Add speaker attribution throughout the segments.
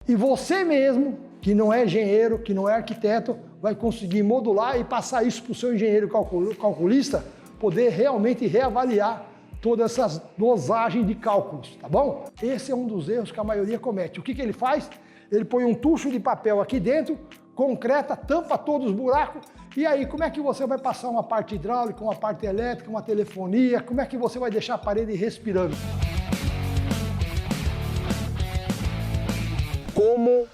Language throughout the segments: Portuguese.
Speaker 1: E você mesmo, que não é engenheiro, que não é arquiteto, vai conseguir modular e passar isso para o seu engenheiro calculista, poder realmente reavaliar todas essas dosagens de cálculos, tá bom? Esse é um dos erros que a maioria comete. O que ele faz? Ele põe um tucho de papel aqui dentro, concreta, tampa todos os buracos, e aí como é que você vai passar uma parte hidráulica, uma parte elétrica, uma telefonia, como é que você vai deixar a parede respirando?
Speaker 2: Como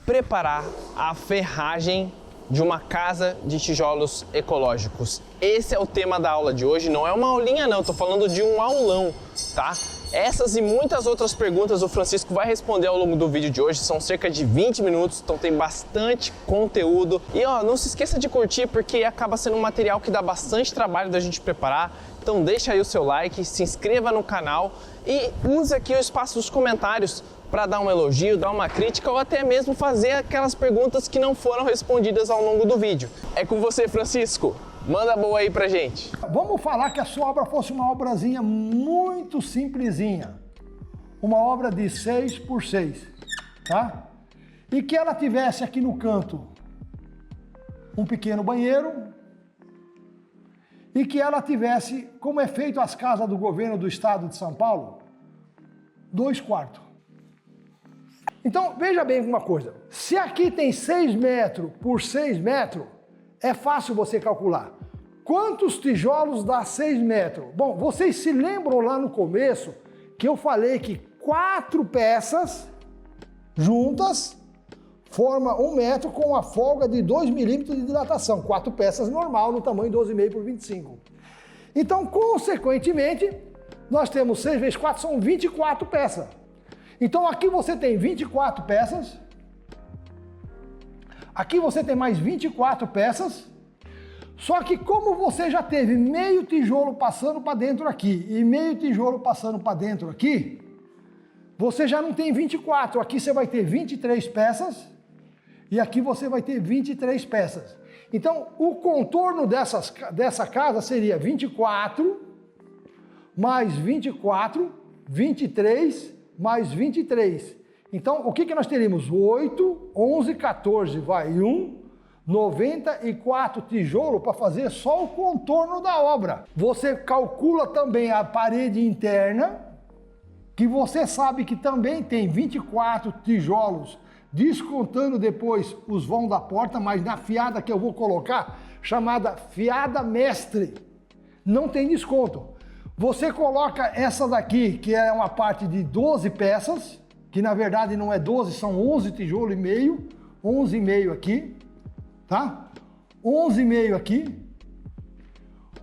Speaker 2: preparar a ferragem de uma casa de tijolos ecológicos? Esse é o tema da aula de hoje, não é uma aulinha não, estou falando de um aulão, tá? Essas e muitas outras perguntas o Francisco vai responder ao longo do vídeo de hoje, são cerca de 20 minutos, então tem bastante conteúdo. E ó, não se esqueça de curtir porque acaba sendo um material que dá bastante trabalho da gente preparar, então deixa aí o seu like, se inscreva no canal e use aqui o espaço dos comentários para dar um elogio, dar uma crítica ou até mesmo fazer aquelas perguntas que não foram respondidas ao longo do vídeo. É com você, Francisco. Manda boa aí pra gente.
Speaker 1: Vamos falar que a sua obra fosse uma obrazinha muito simplesinha. Uma obra de 6 por 6, tá? E que ela tivesse aqui no canto um pequeno banheiro e que ela tivesse, como é feito as casas do governo do estado de São Paulo, 2 quartos. Então, veja bem uma coisa. Se aqui tem 6 metros por 6 metros, é fácil você calcular. Quantos tijolos dá 6 metros? Bom, vocês se lembram lá no começo que eu falei que 4 peças juntas forma 1 metro com a folga de 2 milímetros de dilatação. 4 peças normal no tamanho 12,5 por 25. Então, consequentemente, nós temos 6 vezes 4 são 24 peças. Então aqui você tem 24 peças. Aqui você tem mais 24 peças. Só que como você já teve meio tijolo passando para dentro aqui e meio tijolo passando para dentro aqui, você já não tem 24. Aqui você vai ter 23 peças e aqui você vai ter 23 peças. Então o contorno dessa casa seria 24 mais 24, 23 mais 23. Então o que nós teríamos? 8, 11, 14, vai 94 tijolos para fazer só o contorno da obra. Você calcula também a parede interna, que você sabe que também tem 24 tijolos, descontando depois os vãos da porta, mas na fiada que eu vou colocar, chamada fiada mestre, não tem desconto. Você coloca essa daqui, que é uma parte de 12 peças, que na verdade não é 12, são 11 tijolos e meio, 11,5 aqui, tá? 11,5 aqui,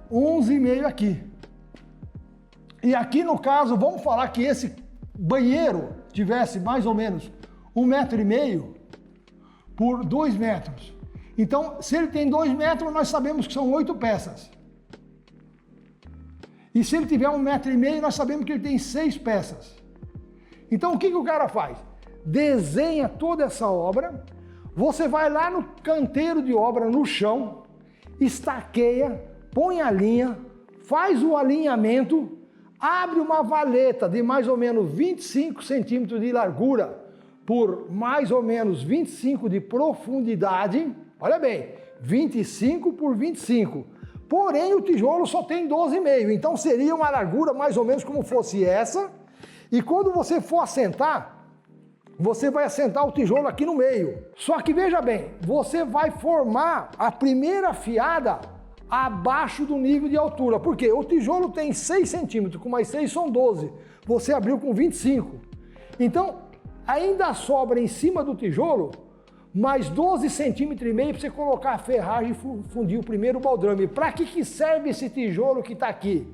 Speaker 1: 11,5 aqui. E aqui no caso, vamos falar que esse banheiro tivesse mais ou menos 1,5 metro por 2 metros. Então, se ele tem 2 metros, nós sabemos que são 8 peças. E se ele tiver 1,5 metro, nós sabemos que ele tem 6 peças. Então, o que o cara faz? Desenha toda essa obra. Você vai lá no canteiro de obra, no chão, estaqueia, põe a linha, faz o alinhamento, abre uma valeta de mais ou menos 25 centímetros de largura por mais ou menos 25 de profundidade. Olha bem, 25 por 25. Porém, o tijolo só tem 12,5. Então, seria uma largura mais ou menos como fosse essa. E quando você for assentar, você vai assentar o tijolo aqui no meio. Só que veja bem, você vai formar a primeira fiada abaixo do nível de altura. Por quê? O tijolo tem 6 centímetros, com mais 6 são 12. Você abriu com 25. Então, ainda sobra em cima do tijolo mais 12,5 centímetros para você colocar a ferragem e fundir o primeiro baldrame. Para que serve esse tijolo que está aqui?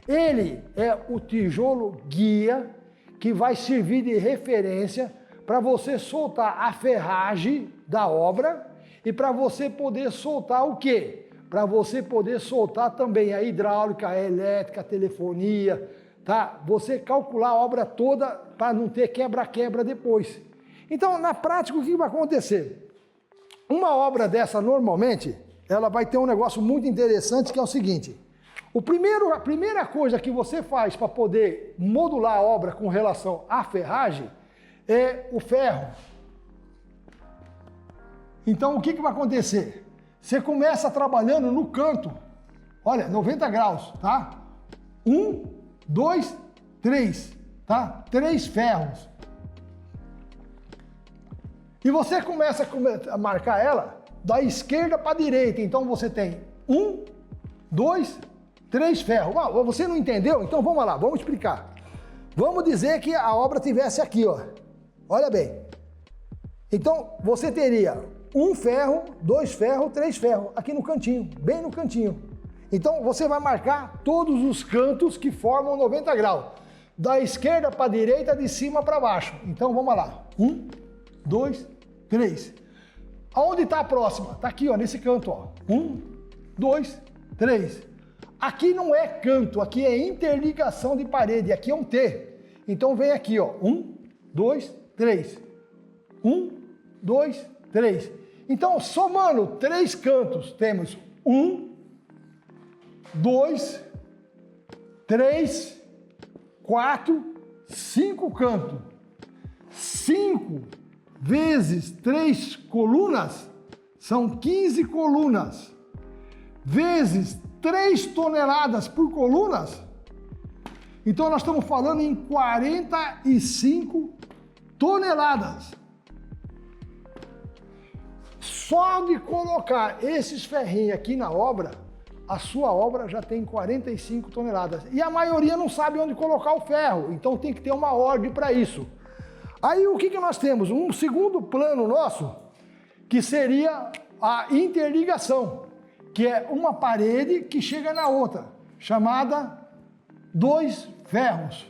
Speaker 1: Ele é o tijolo guia que vai servir de referência para você soltar a ferragem da obra e para você poder soltar o quê? Para você poder soltar também a hidráulica, a elétrica, a telefonia, tá? Você calcular a obra toda para não ter quebra-quebra depois. Então, na prática, o que vai acontecer? Uma obra dessa, normalmente, ela vai ter um negócio muito interessante, que é o seguinte. A primeira coisa que você faz para poder modular a obra com relação à ferragem é o ferro. Então, o que vai acontecer? Você começa trabalhando no canto. Olha, 90 graus, tá? 1, 2, 3, tá? 3 ferros. E você começa a marcar ela da esquerda para a direita. Então, você tem 1, 2, 3 ferros. Você não entendeu? Então, vamos lá, vamos explicar. Vamos dizer que a obra tivesse aqui, ó. Olha bem. Então, você teria 1 ferro, 2 ferros, 3 ferros, aqui no cantinho, bem no cantinho. Então, você vai marcar todos os cantos que formam 90 graus. Da esquerda para a direita, de cima para baixo. Então, vamos lá. 1, 2, 3. Aonde está a próxima? Está aqui, ó, nesse canto, ó. 1, 2, 3. Aqui não é canto, aqui é interligação de parede, aqui é um T. Então, vem aqui, ó. 1, 2, 3. 1, 2, 3. Então, somando 3 cantos, temos 1, 2, 3, 4, 5 cantos. 5 vezes 3 colunas são 15 colunas. Vezes 3 toneladas por colunas. Então, nós estamos falando em 45 toneladas. Só de colocar esses ferrinhos aqui na obra, a sua obra já tem 45 toneladas. E a maioria não sabe onde colocar o ferro, então tem que ter uma ordem para isso. Aí o que nós temos? Um segundo plano nosso, que seria a interligação, que é uma parede que chega na outra, chamada 2 ferros.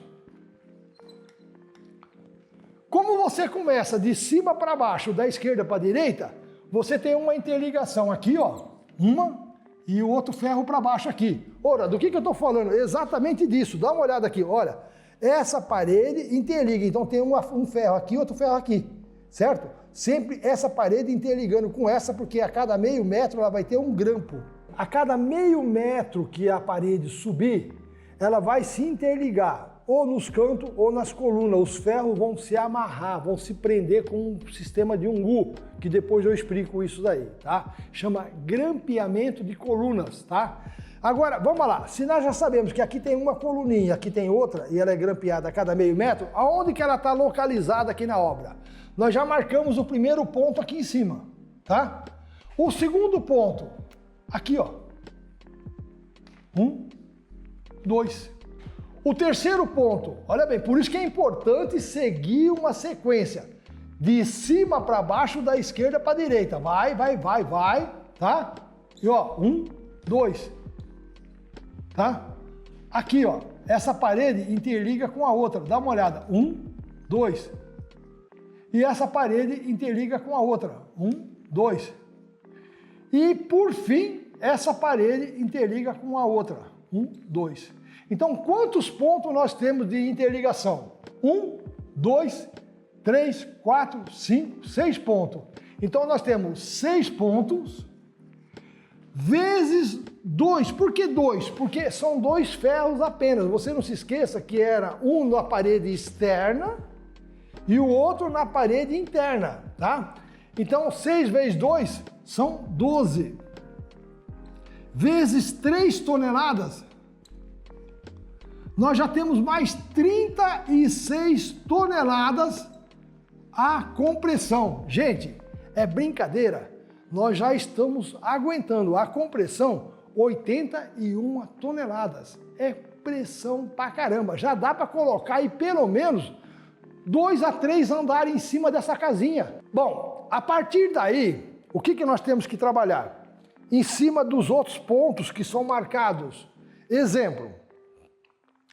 Speaker 1: Como você começa de cima para baixo, da esquerda para a direita, você tem uma interligação aqui, ó, uma e o outro ferro para baixo aqui. Ora, do que eu estou falando? Exatamente disso. Dá uma olhada aqui, olha. Essa parede interliga, então tem um ferro aqui, outro ferro aqui, certo? Sempre essa parede interligando com essa, porque a cada meio metro ela vai ter um grampo. A cada meio metro que a parede subir, ela vai se interligar, ou nos cantos ou nas colunas. Os ferros vão se amarrar, vão se prender com um sistema de umbu, que depois eu explico isso daí, tá? Chama grampeamento de colunas, tá? Agora, vamos lá, se nós já sabemos que aqui tem uma coluninha, aqui tem outra, e ela é grampeada a cada meio metro, aonde que ela está localizada aqui na obra? Nós já marcamos o primeiro ponto aqui em cima, tá? O segundo ponto, aqui, ó. 1, 2. O terceiro ponto, olha bem, por isso que é importante seguir uma sequência. De cima para baixo, da esquerda para a direita. Vai, tá? E ó, 1, 2. Tá? Aqui, ó, essa parede interliga com a outra. Dá uma olhada. 1, 2. E essa parede interliga com a outra. 1, 2. E, por fim, essa parede interliga com a outra. 1, 2. Então, quantos pontos nós temos de interligação? 1, 2, 3, 4, 5, 6 pontos. Então, nós temos 6 pontos vezes 2. Por que 2? Porque são 2 ferros apenas. Você não se esqueça que era um na parede externa e o outro na parede interna, tá? Então, 6 vezes 2 são 12. Vezes 3 toneladas, nós já temos mais 36 toneladas a compressão. Gente, é brincadeira. Nós já estamos aguentando a compressão 81 toneladas. É pressão pra caramba. Já dá para colocar aí pelo menos 2 a 3 andares em cima dessa casinha. Bom, a partir daí, o que nós temos que trabalhar? Em cima dos outros pontos que são marcados. Exemplo,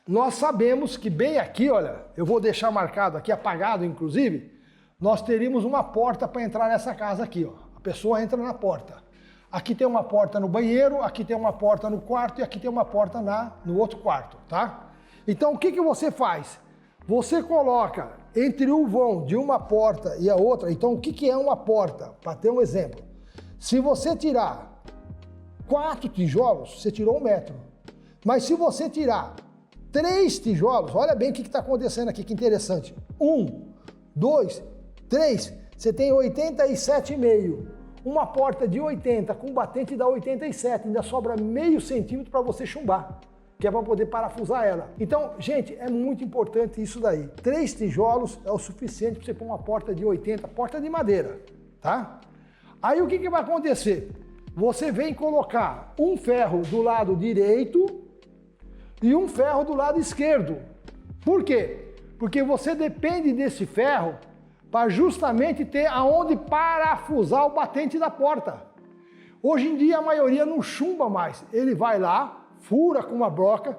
Speaker 1: nós sabemos que bem aqui, olha, eu vou deixar marcado aqui, apagado inclusive, nós teríamos uma porta para entrar nessa casa aqui, ó. A pessoa entra na porta. Aqui tem uma porta no banheiro, aqui tem uma porta no quarto e aqui tem uma porta no outro quarto, tá? Então, o que você faz? Você coloca entre o vão de uma porta e a outra, então o que é uma porta? Para ter um exemplo. Se você tirar 4 tijolos, você tirou 1 metro. Mas se você tirar 3 tijolos, olha bem o que está acontecendo aqui, que interessante. 1, 2, 3, você tem 87,5. uma porta de 80 com batente dá 87, ainda sobra meio centímetro para você chumbar, que é para poder parafusar ela. Então, gente, é muito importante isso daí. 3 tijolos é o suficiente para você pôr uma porta de 80, porta de madeira, tá? Aí o que vai acontecer? Você vem colocar um ferro do lado direito e um ferro do lado esquerdo. Por quê? Porque você depende desse ferro para justamente ter aonde parafusar o batente da porta. Hoje em dia a maioria não chumba mais. Ele vai lá, fura com uma broca,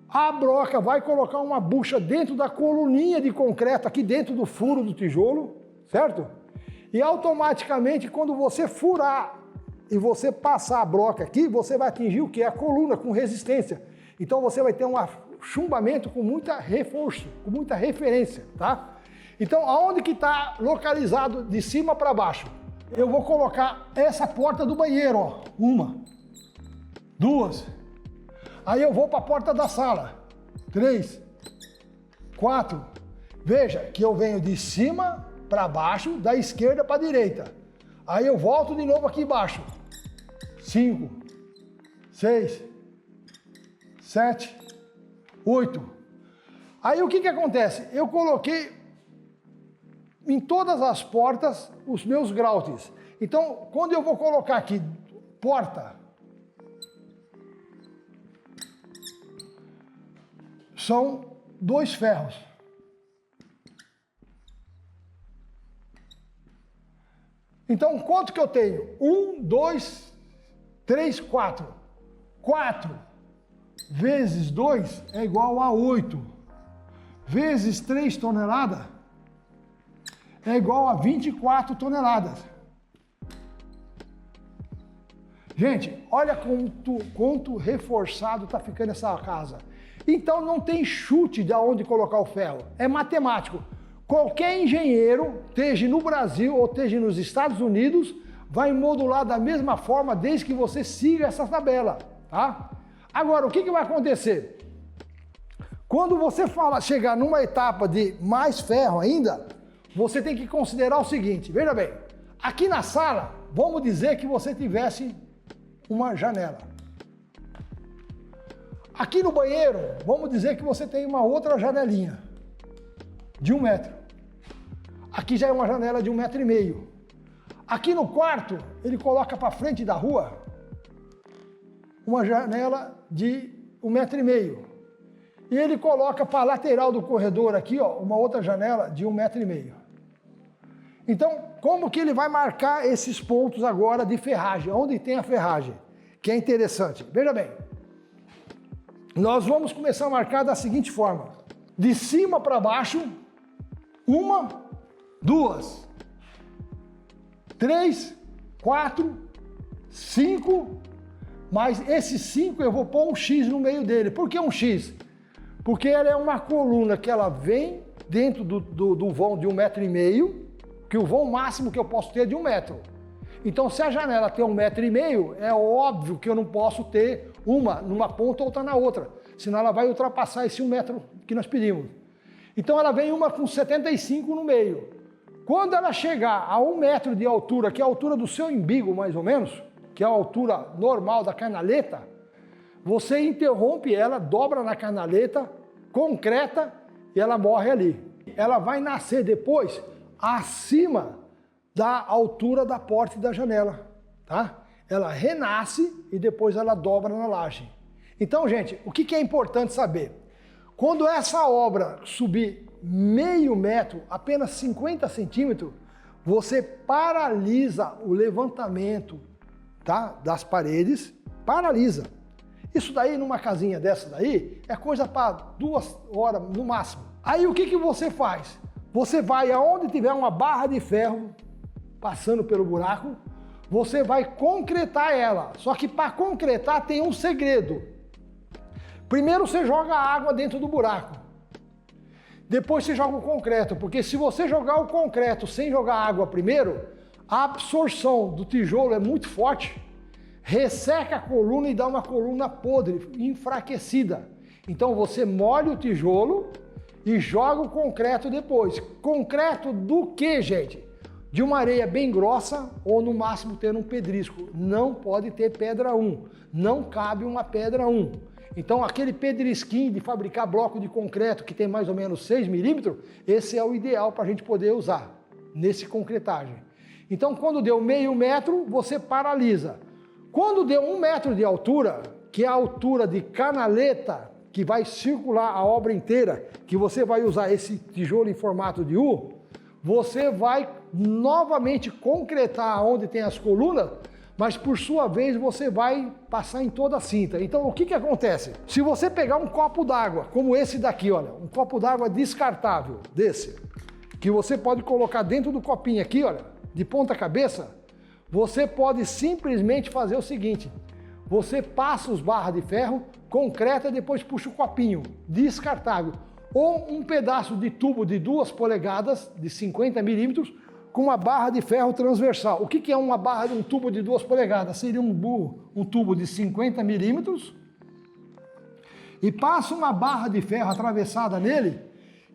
Speaker 1: a broca vai colocar uma bucha dentro da coluninha de concreto, aqui dentro do furo do tijolo, certo? E automaticamente quando você furar e você passar a broca aqui, você vai atingir o que? A coluna com resistência. Então você vai ter um chumbamento com muita reforço, com muita referência, tá? Então, aonde que está localizado de cima para baixo? Eu vou colocar essa porta do banheiro, ó. 1, 2. Aí eu vou para a porta da sala. 3, 4. Veja que eu venho de cima para baixo, da esquerda para a direita. Aí eu volto de novo aqui embaixo. 5, 6, 7, 8. Aí o que acontece? Eu coloquei em todas as portas os meus grautes. Então, quando eu vou colocar aqui porta, são 2 ferros. Então, quanto que eu tenho? 1, 2, 3, 4. 4 vezes 2 é igual a 8. Vezes 3 toneladas é igual a 24 toneladas. Gente, olha quanto reforçado está ficando essa casa. Então não tem chute de onde colocar o ferro. É matemático. Qualquer engenheiro, esteja no Brasil ou esteja nos Estados Unidos, vai modular da mesma forma desde que você siga essa tabela, tá? Agora, o que vai acontecer? Quando você chegar numa etapa de mais ferro ainda, você tem que considerar o seguinte, veja bem, aqui na sala, vamos dizer que você tivesse uma janela. Aqui no banheiro, vamos dizer que você tem uma outra janelinha de 1 metro. Aqui já é uma janela de 1,5 metro. Aqui no quarto, ele coloca para frente da rua uma janela de 1,5 metro. E ele coloca para a lateral do corredor aqui, ó, uma outra janela de 1,5 metro. Então, como que ele vai marcar esses pontos agora de ferragem? Onde tem a ferragem? Que é interessante. Veja bem, nós vamos começar a marcar da seguinte forma. De cima para baixo, 1, 2, 3, 4, 5, mas esses 5 eu vou pôr um X no meio dele. Por que um X? Porque ela é uma coluna que ela vem dentro do vão de 1,5 metro, que o vão máximo que eu posso ter é de 1 metro. Então, se a janela tem 1,5 metro, é óbvio que eu não posso ter uma numa ponta ou outra na outra, senão ela vai ultrapassar esse 1 metro que nós pedimos. Então, ela vem uma com 75 no meio. Quando ela chegar a 1 metro de altura, que é a altura do seu umbigo, mais ou menos, que é a altura normal da canaleta, você interrompe ela, dobra na canaleta, concreta, e ela morre ali. Ela vai nascer depois acima da altura da porta e da janela, tá? Ela renasce e depois ela dobra na laje. Então, gente, o que é importante saber? Quando essa obra subir meio metro, apenas 50 centímetros, você paralisa o levantamento, tá, das paredes, paralisa. Isso daí, numa casinha dessa daí, é coisa para 2 horas no máximo. Aí o que você faz? Você vai aonde tiver uma barra de ferro passando pelo buraco, você vai concretar ela. Só que para concretar tem um segredo. Primeiro você joga a água dentro do buraco. Depois você joga o concreto, porque se você jogar o concreto sem jogar água primeiro, a absorção do tijolo é muito forte, resseca a coluna e dá uma coluna podre, enfraquecida. Então você molha o tijolo e joga o concreto depois. Concreto do que, gente? de uma areia bem grossa ou no máximo ter um pedrisco. Não pode ter pedra 1, não cabe uma pedra 1. Então aquele pedrisquinho de fabricar bloco de concreto que tem mais ou menos 6 milímetros, esse é o ideal para a gente poder usar nesse concretagem. Então quando deu meio metro, você paralisa. Quando deu 1 metro de altura, que é a altura de canaleta, que vai circular a obra inteira, que você vai usar esse tijolo em formato de U, você vai novamente concretar onde tem as colunas, mas por sua vez você vai passar em toda a cinta. Então o que acontece? Se você pegar um copo d'água, como esse daqui, olha, um copo d'água descartável desse, que você pode colocar dentro do copinho aqui, olha, de ponta cabeça, você pode simplesmente fazer o seguinte, você passa os barras de ferro, concreta e depois puxa o copinho, descartável. Ou um pedaço de tubo de 2 polegadas, de 50 milímetros, com uma barra de ferro transversal. O que é uma barra de um tubo de 2 polegadas? Seria um tubo de 50 milímetros e passa uma barra de ferro atravessada nele,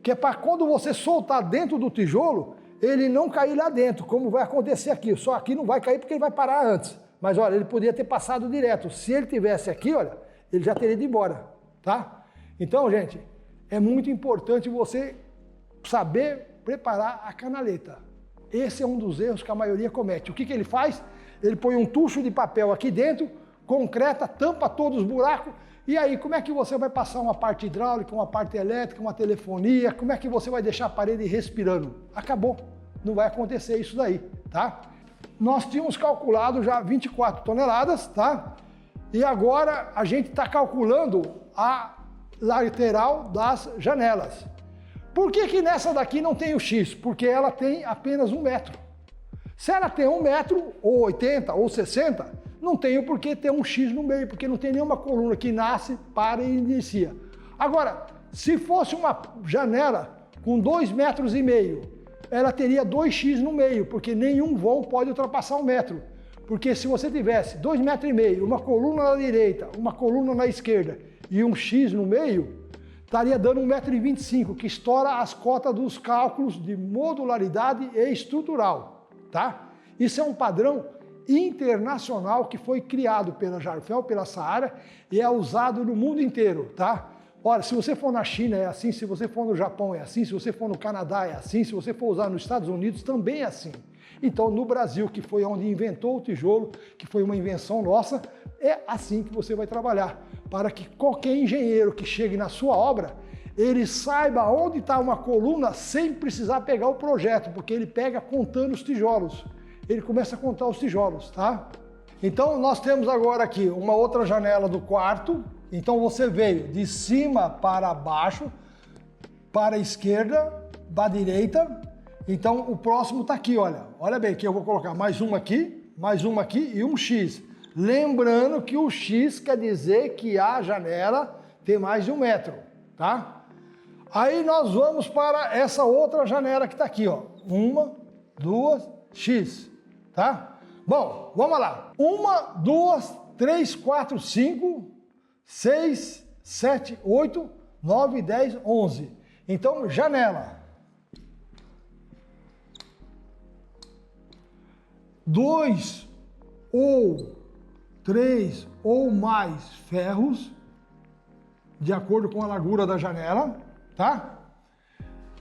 Speaker 1: que é para quando você soltar dentro do tijolo, ele não cair lá dentro, como vai acontecer aqui. Só aqui não vai cair porque ele vai parar antes. Mas olha, ele podia ter passado direto. Se ele tivesse aqui, olha, ele já teria ido embora, tá? Então, gente, é muito importante você saber preparar a canaleta. Esse é um dos erros que a maioria comete. O que ele faz? Ele põe um tucho de papel aqui dentro, concreta, tampa todos os buracos, e aí como é que você vai passar uma parte hidráulica, uma parte elétrica, uma telefonia, como é que você vai deixar a parede respirando? Acabou, não vai acontecer isso daí, tá? Nós tínhamos calculado já 24 toneladas, tá? E agora a gente está calculando a lateral das janelas. Por que nessa daqui não tem o X? Porque ela tem apenas 1 metro. Se ela tem 1 metro, ou 80, ou 60, não tem o porquê ter um X no meio, porque não tem nenhuma coluna que nasce, para e inicia. Agora, se fosse uma janela com 2,5 metros, ela teria 2X no meio, porque nenhum vão pode ultrapassar 1 metro. Porque se você tivesse 2,5 metros, uma coluna na direita, uma coluna na esquerda e um X no meio, estaria dando 1,25 m, que estoura as cotas dos cálculos de modularidade e estrutural, tá? Isso é um padrão internacional que foi criado pela Jarfel, pela Saara, e é usado no mundo inteiro, tá? Olha, se você for na China é assim, se você for no Japão é assim, se você for no Canadá é assim, se você for usar nos Estados Unidos também é assim. Então, no Brasil, que foi onde inventou o tijolo, que foi uma invenção nossa, é assim que você vai trabalhar, para que qualquer engenheiro que chegue na sua obra, ele saiba onde está uma coluna sem precisar pegar o projeto, porque ele pega contando os tijolos. Ele começa a contar os tijolos, tá? Então, nós temos agora aqui uma outra janela do quarto. Então, você veio de cima para baixo, para a esquerda, da direita. Então, o próximo está aqui, olha. Olha bem, que eu vou colocar mais uma aqui e um X. Lembrando que o X quer dizer que a janela tem mais de 1 metro, tá? Aí nós vamos para essa outra janela que está aqui, ó. 1, 2, X, tá? Bom, vamos lá. 1, 2, 3, 4, 5, 6, 7, 8, 9, 10, 11. Então, janela. 2 ou 3 ou mais ferros, de acordo com a largura da janela, tá?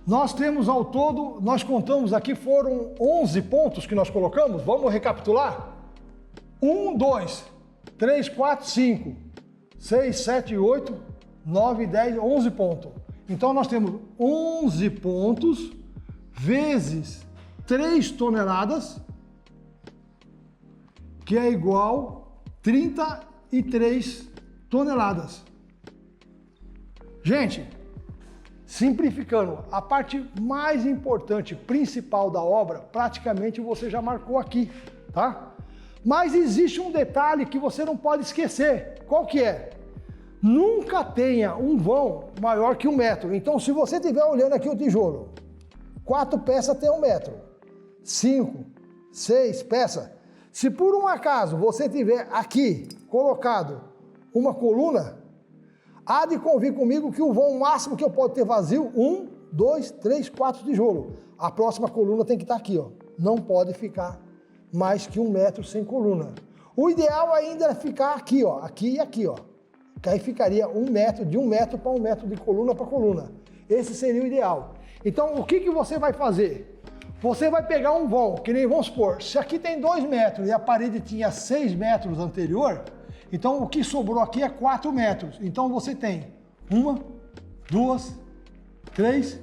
Speaker 1: Nós temos ao todo, nós contamos aqui, foram 11 pontos que nós colocamos, vamos recapitular? 1, 2, 3, 4, 5, 6, 7, 8, 9, 10, 11 pontos. Então nós temos 11 pontos vezes 3 toneladas, que é igual a 33 toneladas. Gente, simplificando, a parte mais importante, principal da obra, praticamente você já marcou aqui, tá? Mas existe um detalhe que você não pode esquecer. Qual que é? Nunca tenha um vão maior que 1 metro. Então, se você estiver olhando aqui o tijolo, 4 peças tem 1 metro, 5, 6 peças. Se por um acaso você tiver aqui colocado uma coluna, há de convir comigo que o vão máximo que eu posso ter vazio, 1, 2, 3, 4 tijolos. A próxima coluna tem que estar aqui, ó. não pode ficar mais que 1 metro sem coluna. O ideal ainda é ficar aqui, ó, aqui e aqui, ó. Que aí ficaria 1 metro, de 1 metro para 1 metro de coluna para coluna. Esse seria o ideal. Então, o que você vai fazer? Você vai pegar um vão, que nem vamos supor, se aqui tem 2 metros e a parede tinha 6 metros anterior, então o que sobrou aqui é 4 metros. Então você tem 1, 2, 3,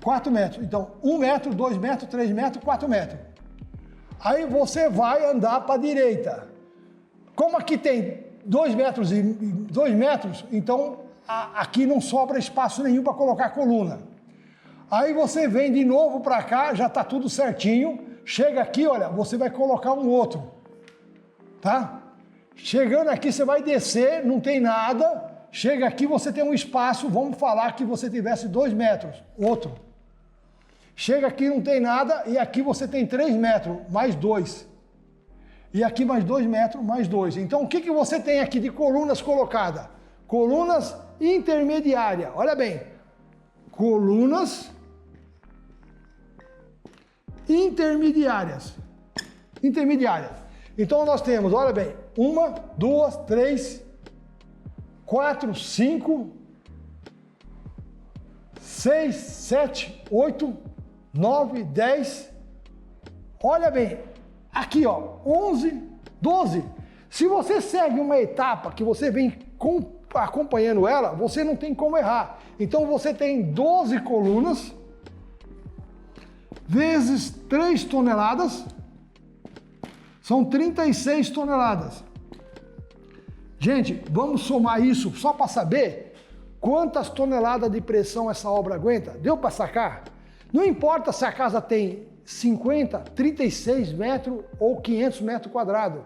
Speaker 1: 4 metros. Então, 1 metro, 2 metros, 3 metros, 4 metros. Aí você vai andar para a direita. Como aqui tem 2 metros e 2 metros, então aqui não sobra espaço nenhum para colocar a coluna. Aí você vem de novo para cá, já está tudo certinho. Chega aqui, olha, você vai colocar um outro, tá? Chegando aqui, você vai descer, não tem nada. Chega aqui, você tem um espaço, vamos falar que você tivesse 2 metros, outro. Chega aqui, não tem nada, e aqui você tem 3 metros, mais 2. E aqui mais 2 metros, mais 2. Então, o que você tem aqui de colunas colocadas? Colunas intermediárias. Olha bem, colunas intermediárias. Então, nós temos, olha bem, 1, 2, 3, 4, 5, 6, 7, 8, 9, 10. Olha bem, aqui ó, 11, 12. Se você segue uma etapa que você vem acompanhando ela, você não tem como errar. Então você tem 12 colunas vezes 3 toneladas, são 36 toneladas. Gente, vamos somar isso só para saber quantas toneladas de pressão essa obra aguenta. Deu para sacar? Não importa se a casa tem 50, 36 metros ou 500 metros quadrados.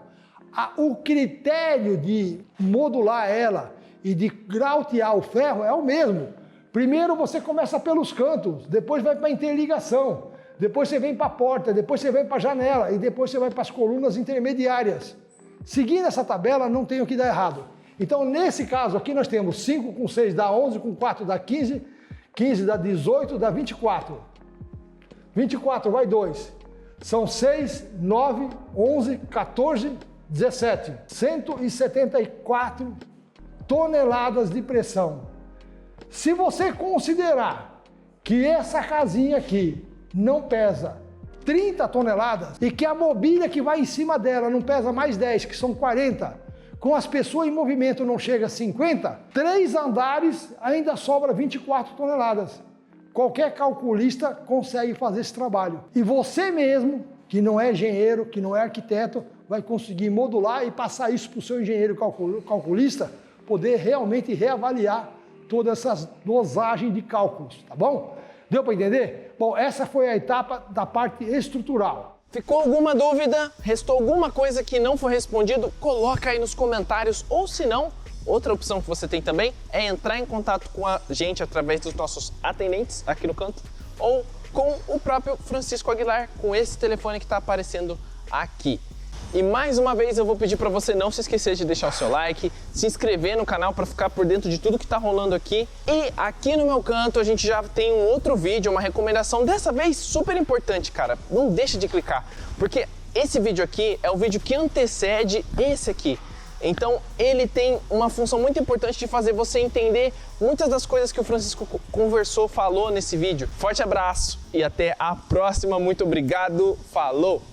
Speaker 1: O critério de modular ela e de grautear o ferro é o mesmo. Primeiro você começa pelos cantos, depois vai para a interligação, depois você vem para a porta, depois você vem para a janela e depois você vai para as colunas intermediárias. Seguindo essa tabela, não tem o que dar errado. Então, nesse caso aqui, nós temos 5 com 6 dá 11, com 4 dá 15, 15 dá 18, dá 24. 24 vai 2. São 6, 9, 11, 14, 17. 174 toneladas de pressão. Se você considerar que essa casinha aqui não pesa 30 toneladas e que a mobília que vai em cima dela não pesa mais 10, que são 40, com as pessoas em movimento não chega a 50, 3 andares ainda sobra 24 toneladas. Qualquer calculista consegue fazer esse trabalho. E você mesmo, que não é engenheiro, que não é arquiteto, vai conseguir modular e passar isso para o seu engenheiro calculista, poder realmente reavaliar todas essas dosagens de cálculos, tá bom? Deu para entender? Bom, essa foi a etapa da parte estrutural.
Speaker 2: Ficou alguma dúvida? Restou alguma coisa que não foi respondido? Coloca aí nos comentários, ou se não, outra opção que você tem também é entrar em contato com a gente através dos nossos atendentes aqui no canto, ou com o próprio Francisco Aguilar, com esse telefone que está aparecendo aqui. E mais uma vez eu vou pedir para você não se esquecer de deixar o seu like, se inscrever no canal para ficar por dentro de tudo que está rolando aqui. E aqui no meu canto a gente já tem um outro vídeo, uma recomendação, dessa vez super importante, cara. Não deixa de clicar, porque esse vídeo aqui é o vídeo que antecede esse aqui. Então ele tem uma função muito importante de fazer você entender muitas das coisas que o Francisco conversou, falou nesse vídeo. Forte abraço e até a próxima. Muito obrigado. Falou!